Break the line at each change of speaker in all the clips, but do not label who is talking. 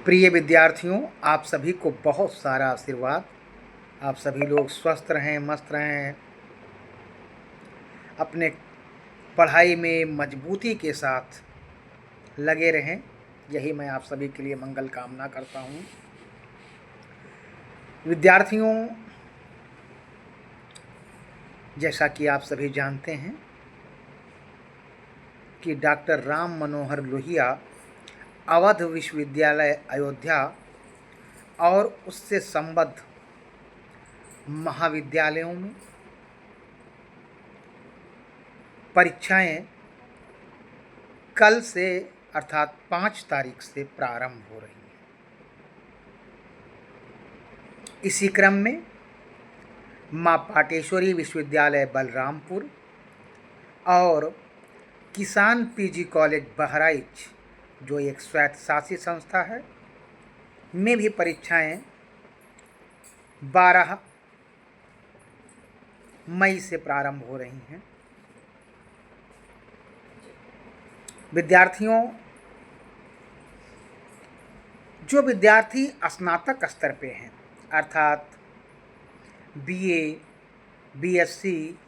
प्रिय विद्यार्थियों, आप सभी को बहुत सारा आशीर्वाद। आप सभी लोग स्वस्थ रहें, मस्त रहें, अपने पढ़ाई में मजबूती के साथ लगे रहें। यही मैं आप सभी के लिए मंगल कामना करता हूँ। विद्यार्थियों, जैसा कि आप सभी जानते हैं कि डॉक्टर राम मनोहर लोहिया अवध विश्वविद्यालय अयोध्या और उससे संबद्ध महाविद्यालयों में परीक्षाएं कल से अर्थात 5 तारीख से प्रारंभ हो रही हैं। इसी क्रम में माँ पाटेश्वरी विश्वविद्यालय बलरामपुर और किसान पीजी कॉलेज बहराइच, जो एक स्वायत्तशासी संस्था है, में भी परीक्षाएं 12 मई से प्रारंभ हो रही हैं। विद्यार्थियों, जो विद्यार्थी स्नातक स्तर पे हैं अर्थात बीए, बीएससी,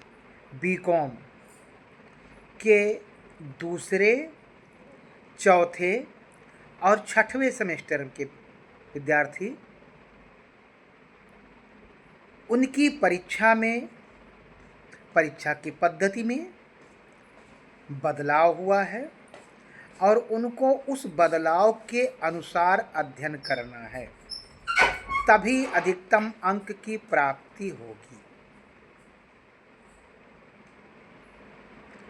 बीकॉम के दूसरे, चौथे और छठवें सेमेस्टर के विद्यार्थी, उनकी परीक्षा की पद्धति में बदलाव हुआ है और उनको उस बदलाव के अनुसार अध्ययन करना है, तभी अधिकतम अंक की प्राप्ति होगी।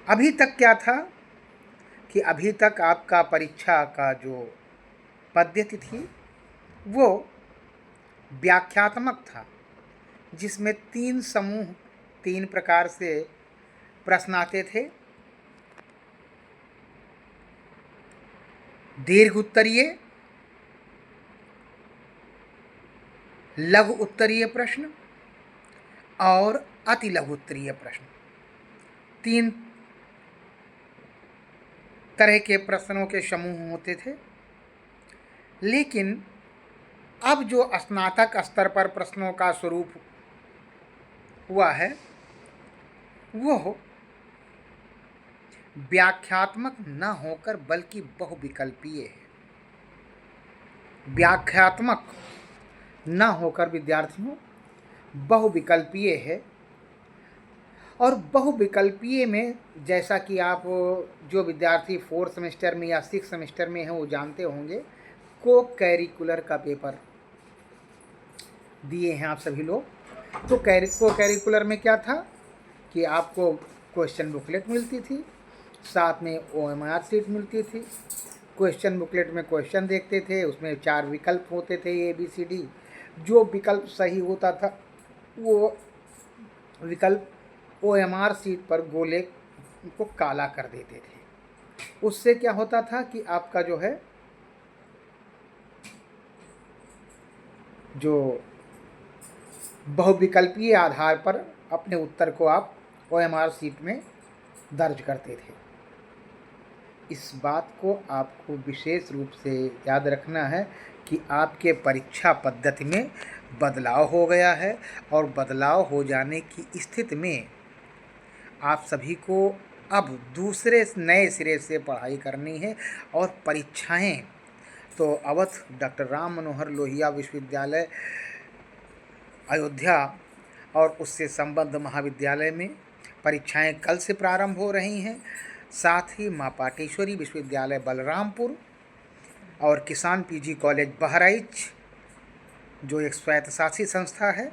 अभी तक क्या था कि अभी तक आपका परीक्षा का जो पद्धति थी वो व्याख्यात्मक था, जिसमें 3 समूह 3 प्रकार से प्रश्न आते थे। दीर्घ उत्तरीय, लघु उत्तरीय प्रश्न और अति लघु उत्तरीय प्रश्न, 3 तरह के प्रश्नों के समूह होते थे। लेकिन अब जो स्नातक स्तर पर प्रश्नों का स्वरूप हुआ है वो व्याख्यात्मक न होकर बल्कि बहुविकल्पीय है। व्याख्यात्मक न होकर विद्यार्थियों बहुविकल्पीय है। और बहुविकल्पीय में, जैसा कि आप जो विद्यार्थी 4th सेमेस्टर में या 6th सेमेस्टर में हैं वो जानते होंगे, को कैरिकुलर का पेपर दिए हैं आप सभी लोग। तो को कैरिकुलर में क्या था कि आपको क्वेश्चन बुकलेट मिलती थी, साथ में OMR शीट मिलती थी। क्वेश्चन बुकलेट में क्वेश्चन देखते थे, उसमें 4 विकल्प होते थे ABCD। जो विकल्प सही होता था वो विकल्प OMR शीट पर गोले को काला कर देते थे। उससे क्या होता था कि आपका जो है जो बहुविकल्पीय आधार पर अपने उत्तर को आप OMR शीट में दर्ज करते थे। इस बात को आपको विशेष रूप से याद रखना है कि आपके परीक्षा पद्धति में बदलाव हो गया है और बदलाव हो जाने की स्थिति में आप सभी को अब दूसरे नए सिरे से पढ़ाई करनी है। और परीक्षाएं तो अवध डॉक्टर राम मनोहर लोहिया विश्वविद्यालय अयोध्या और उससे संबद्ध महाविद्यालय में परीक्षाएं कल से प्रारंभ हो रही हैं। साथ ही माँ पाटेश्वरी विश्वविद्यालय बलरामपुर और किसान पीजी कॉलेज बहराइच, जो एक स्वायत्तशासी संस्था है,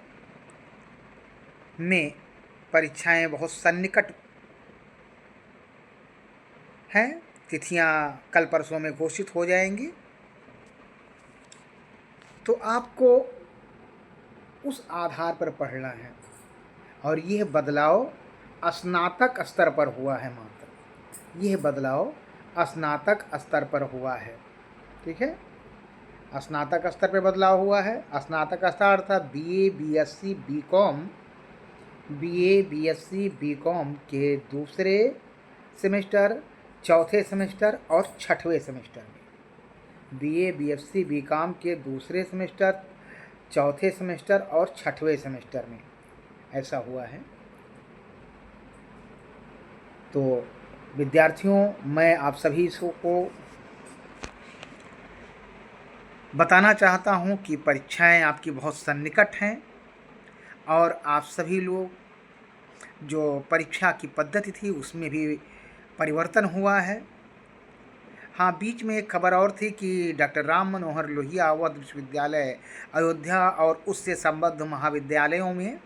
में परीक्षाएं बहुत सन्निकट हैं। तिथियां कल परसों में घोषित हो जाएंगी। तो आपको उस आधार पर पढ़ना है। और यह बदलाव स्नातक स्तर पर हुआ है, मात्र यह बदलाव स्नातक स्तर पर हुआ है। ठीक है, स्नातक स्तर पर बदलाव हुआ है। स्नातक स्तर अर्थात BA, BSc, BCom के दूसरे सेमेस्टर, चौथे सेमेस्टर और छठवें सेमेस्टर में बीए, बीएससी, बीकॉम के दूसरे सेमेस्टर, चौथे सेमेस्टर और छठवें सेमेस्टर में ऐसा हुआ है। तो विद्यार्थियों, मैं आप सभी को बताना चाहता हूं कि परीक्षाएं आपकी बहुत सन्निकट हैं और आप सभी लोग जो परीक्षा की पद्धति थी उसमें भी परिवर्तन हुआ है। हाँ, बीच में एक खबर और थी कि डॉक्टर राम मनोहर लोहिया अवध विश्वविद्यालय अयोध्या और उससे संबद्ध महाविद्यालयों में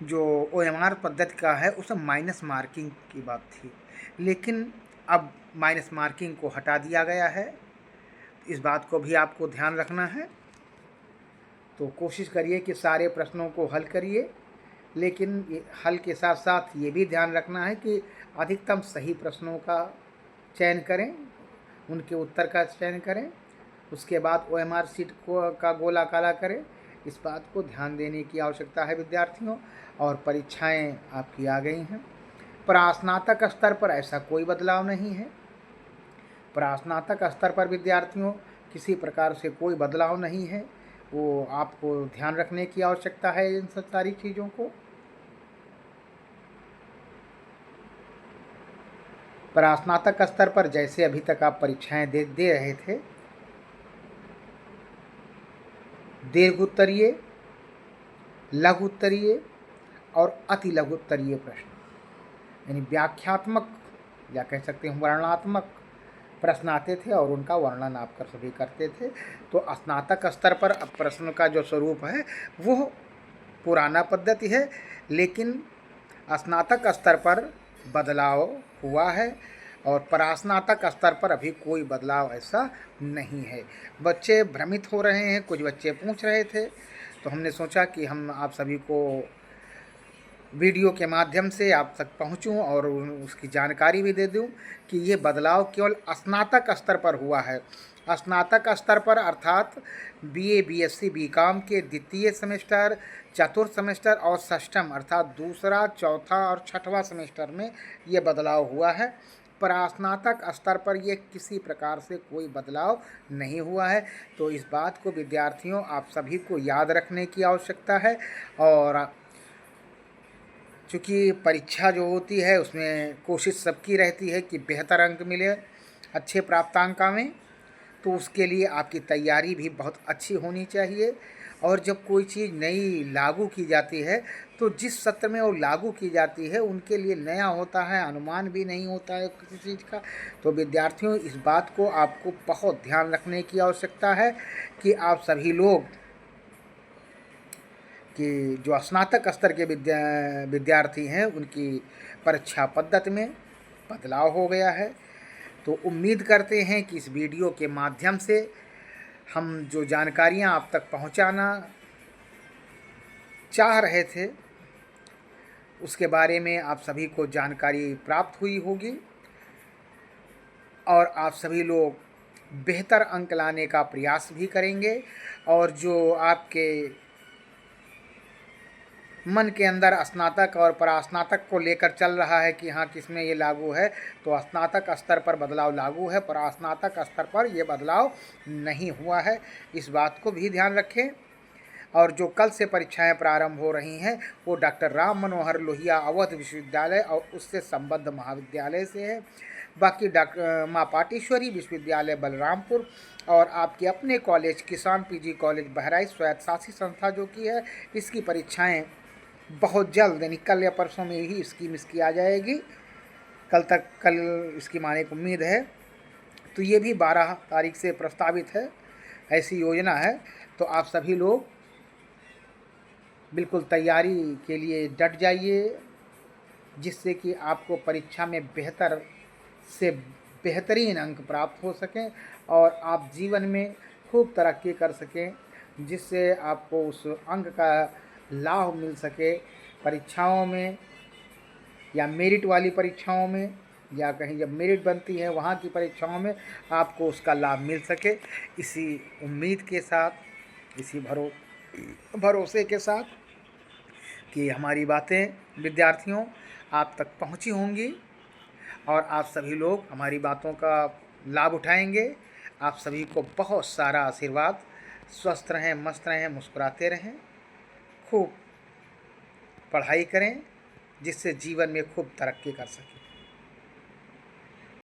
जो ओएमआर पद्धति का है उसमें माइनस मार्किंग की बात थी, लेकिन अब माइनस मार्किंग को हटा दिया गया है। इस बात को भी आपको ध्यान रखना है। तो कोशिश करिए कि सारे प्रश्नों को हल करिए, लेकिन हल के साथ साथ ये भी ध्यान रखना है कि अधिकतम सही प्रश्नों का चयन करें, उनके उत्तर का चयन करें, उसके बाद ओएमआर सीट का गोला काला करें। इस बात को ध्यान देने की आवश्यकता है विद्यार्थियों। और परीक्षाएं आपकी आ गई हैं। प्रास्नातक स्तर पर ऐसा कोई बदलाव नहीं है। प्रास्नातक स्तर पर विद्यार्थियों किसी प्रकार से कोई बदलाव नहीं है। वो आपको ध्यान रखने की आवश्यकता है इन सब सारी चीज़ों को। प्रास्नातक स्तर पर जैसे अभी तक आप परीक्षाएं दे रहे थे, दीर्घ उत्तरीय, लघु उत्तरीय और अति लघु उत्तरीय प्रश्न, यानी व्याख्यात्मक या कह सकते हैं वर्णनात्मक प्रश्न आते थे और उनका वर्णन आप सभी करते थे। तो स्नातक स्तर पर अब प्रश्न का जो स्वरूप है वो पुराना पद्धति है, लेकिन स्नातक स्तर पर बदलाव हुआ है और परास्नातक स्तर पर अभी कोई बदलाव ऐसा नहीं है। बच्चे भ्रमित हो रहे हैं, कुछ बच्चे पूछ रहे थे, तो हमने सोचा कि हम आप सभी को वीडियो के माध्यम से आप तक पहुंचूं और उसकी जानकारी भी दे दूं कि ये बदलाव केवल स्नातक स्तर पर हुआ है। स्नातक स्तर पर अर्थात बीए, बीएससी, बीकॉम के द्वितीय सेमेस्टर, चतुर्थ सेमेस्टर और षष्ठम अर्थात दूसरा, चौथा और छठवां सेमेस्टर में ये बदलाव हुआ है। प्रास्नातक स्तर पर ये किसी प्रकार से कोई बदलाव नहीं हुआ है। तो इस बात को विद्यार्थियों आप सभी को याद रखने की आवश्यकता है। और चूँकि परीक्षा जो होती है उसमें कोशिश सबकी रहती है कि बेहतर अंक मिले, अच्छे प्राप्तांक आवें, तो उसके लिए आपकी तैयारी भी बहुत अच्छी होनी चाहिए। और जब कोई चीज़ नई लागू की जाती है तो जिस सत्र में वो लागू की जाती है उनके लिए नया होता है, अनुमान भी नहीं होता है किसी चीज़ का। तो विद्यार्थियों, इस बात को आपको बहुत ध्यान रखने की आवश्यकता है कि आप सभी लोग कि जो स्नातक स्तर के विद्यार्थी हैं उनकी परीक्षा पद्धति में बदलाव हो गया है। तो उम्मीद करते हैं कि इस वीडियो के माध्यम से हम जो जानकारियां आप तक पहुंचाना चाह रहे थे उसके बारे में आप सभी को जानकारी प्राप्त हुई होगी और आप सभी लोग बेहतर अंक लाने का प्रयास भी करेंगे। और जो आपके मन के अंदर स्नातक और परास्नातक को लेकर चल रहा है कि हाँ किसमें ये लागू है, तो स्नातक स्तर पर बदलाव लागू है, परास्नातक स्तर पर ये बदलाव नहीं हुआ है। इस बात को भी ध्यान रखें। और जो कल से परीक्षाएं प्रारंभ हो रही हैं वो डॉक्टर राम मनोहर लोहिया अवध विश्वविद्यालय और उससे संबद्ध महाविद्यालय से है। बाकी डॉक्टर माँ पाटेश्वरी विश्वविद्यालय बलरामपुर और आपके अपने कॉलेज किसान पीजी कॉलेज बहराइच स्वायत्त शासी संस्था जो कि है, इसकी परीक्षाएं बहुत जल्द यानी कल या परसों में ही इसकी आ जाएगी। कल इसकी माने की उम्मीद है। तो ये भी 12 तारीख से प्रस्तावित है, ऐसी योजना है। तो आप सभी लोग बिल्कुल तैयारी के लिए डट जाइए, जिससे कि आपको परीक्षा में बेहतर से बेहतरीन अंक प्राप्त हो सकें और आप जीवन में खूब तरक्की कर सकें, जिससे आपको उस अंक का लाभ मिल सके परीक्षाओं में या मेरिट वाली परीक्षाओं में, या कहीं जब मेरिट बनती है वहाँ की परीक्षाओं में आपको उसका लाभ मिल सके। इसी उम्मीद के साथ, इसी भरोसे के साथ कि हमारी बातें विद्यार्थियों आप तक पहुँची होंगी और आप सभी लोग हमारी बातों का लाभ उठाएंगे आप सभी को बहुत सारा आशीर्वाद। स्वस्थ रहें, मस्त रहें, मुस्कुराते रहें, खूब पढ़ाई करें जिससे जीवन में खूब तरक्की कर सकें।